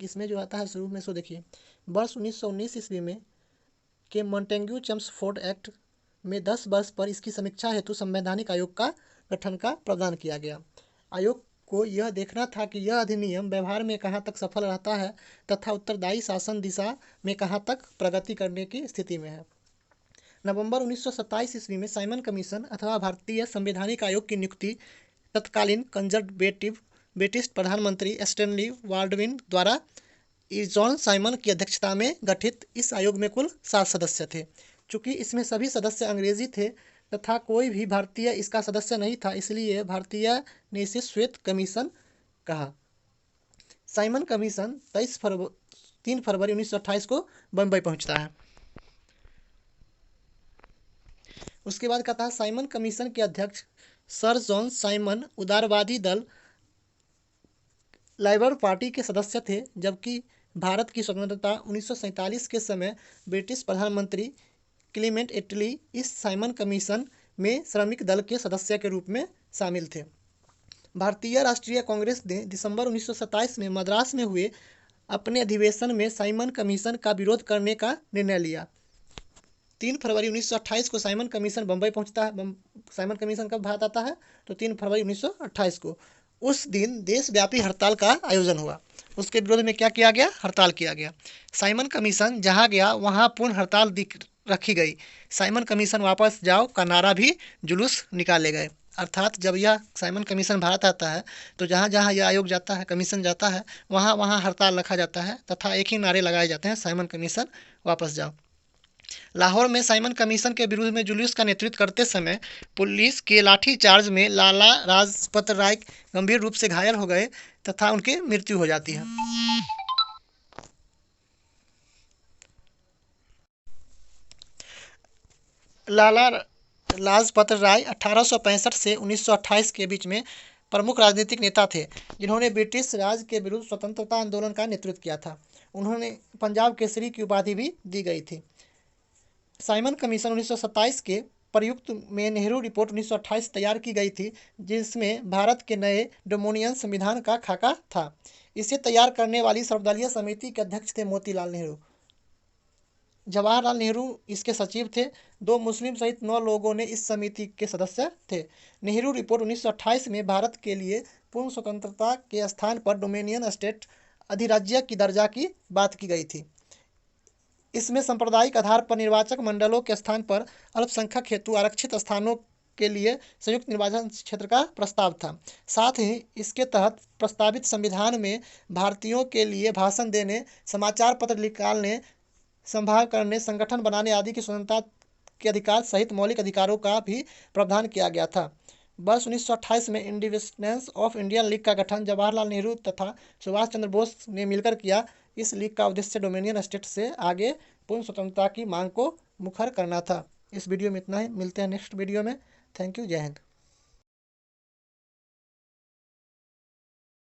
इसमें जो आता है शुरू में, सो देखिए वर्ष 1919 ईस्वी में के मॉन्टेग्यू चेम्सफोर्ड एक्ट में 10 वर्ष पर इसकी समीक्षा हेतु संवैधानिक आयोग का गठन का प्रावधान किया गया। आयोग को यह देखना था कि यह अधिनियम व्यवहार में कहाँ तक सफल रहता है तथा उत्तरदायी शासन दिशा में कहाँ तक प्रगति करने की स्थिति में है। नवंबर 1927 ईस्वी में साइमन कमीशन अथवा भारतीय संवैधानिक आयोग की नियुक्ति तत्कालीन कंजर्वेटिव ब्रिटिश प्रधानमंत्री स्टैनली बाल्डविन द्वारा जॉन साइमन की अध्यक्षता में गठित इस आयोग में कुल 7 सदस्य थे। चूंकि इसमें सभी सदस्य अंग्रेजी थे तथा कोई भी भारतीय इसका सदस्य नहीं था, इसलिए भारतीय ने इसे श्वेत कमीशन कहा। साइमन कमीशन 3 फरवरी 1928 को बम्बई पहुंचता है। उसके बाद कहता है साइमन कमीशन के अध्यक्ष सर जॉन साइमन उदारवादी दल लेबर पार्टी के सदस्य थे, जबकि भारत की स्वतंत्रता 1947 के समय ब्रिटिश प्रधानमंत्री क्लीमेंट एटली इस साइमन कमीशन में श्रमिक दल के सदस्य के रूप में शामिल थे। भारतीय राष्ट्रीय कांग्रेस ने दिसंबर 1927 में मद्रास में हुए अपने अधिवेशन में साइमन कमीशन का विरोध करने का निर्णय लिया। 3 फरवरी 1928 को साइमन कमीशन बम्बई पहुंचता है। साइमन कमीशन कब भारत आता है? तो 3 फरवरी 1928 को। उस दिन देशव्यापी हड़ताल का आयोजन हुआ। उसके विरोध में क्या किया गया? हड़ताल किया गया। साइमन कमीशन जहां गया वहां पूर्ण हड़ताल रखी गई। साइमन कमीशन वापस जाओ का नारा भी जुलूस निकाले गए। अर्थात जब यह साइमन कमीशन भारत आता है तो जहाँ जहाँ यह आयोग जाता है, कमीशन जाता है, वहाँ वहाँ हड़ताल रखा जाता है तथा एक ही नारे लगाए जाते हैं, साइमन कमीशन वापस जाओ। लाहौर में साइमन कमीशन के विरुद्ध में जुलूस का नेतृत्व करते समय पुलिस के लाठीचार्ज में लाला लाजपत राय गंभीर रूप से घायल हो गए तथा उनकी मृत्यु हो जाती है। लाला लाजपत राय 1865 से 1928 के बीच में प्रमुख राजनीतिक नेता थे, जिन्होंने ब्रिटिश राज के विरुद्ध स्वतंत्रता आंदोलन का नेतृत्व किया था। उन्होंने पंजाब केसरी की उपाधि भी दी गई थी। साइमन कमीशन 1927 के प्रयुक्त में नेहरू रिपोर्ट 1928 तैयार की गई थी, जिसमें भारत के नए डोमिनियन संविधान का खाका था। इसे तैयार करने वाली सर्वदलीय समिति के अध्यक्ष थे मोतीलाल नेहरू। जवाहरलाल नेहरू इसके सचिव थे। 2 मुस्लिम सहित 9 लोगों ने इस समिति के सदस्य थे। नेहरू रिपोर्ट 1928 में भारत के लिए पूर्ण स्वतंत्रता के स्थान पर डोमिनियन स्टेट अधिराज्य की दर्जा की बात की गई थी। इसमें सांप्रदायिक आधार पर निर्वाचक मंडलों के स्थान पर अल्पसंख्यक हेतु आरक्षित स्थानों के लिए संयुक्त निर्वाचन क्षेत्र का प्रस्ताव था। साथ ही इसके तहत प्रस्तावित संविधान में भारतीयों के लिए भाषण देने, समाचार पत्र निकालने, संभाग करने, संगठन बनाने आदि की स्वतंत्रता के अधिकार सहित मौलिक अधिकारों का भी प्रावधान किया गया था। वर्ष 1928 में इंडिपेंडेंस ऑफ इंडियन लीग का गठन जवाहरलाल नेहरू तथा सुभाष चंद्र बोस ने मिलकर किया। इस लीग का उद्देश्य डोमिनियन स्टेट से आगे पूर्ण स्वतंत्रता की मांग को मुखर करना था। इस वीडियो में इतना ही। मिलते हैं नेक्स्ट वीडियो में। Thank you. जय हिंद।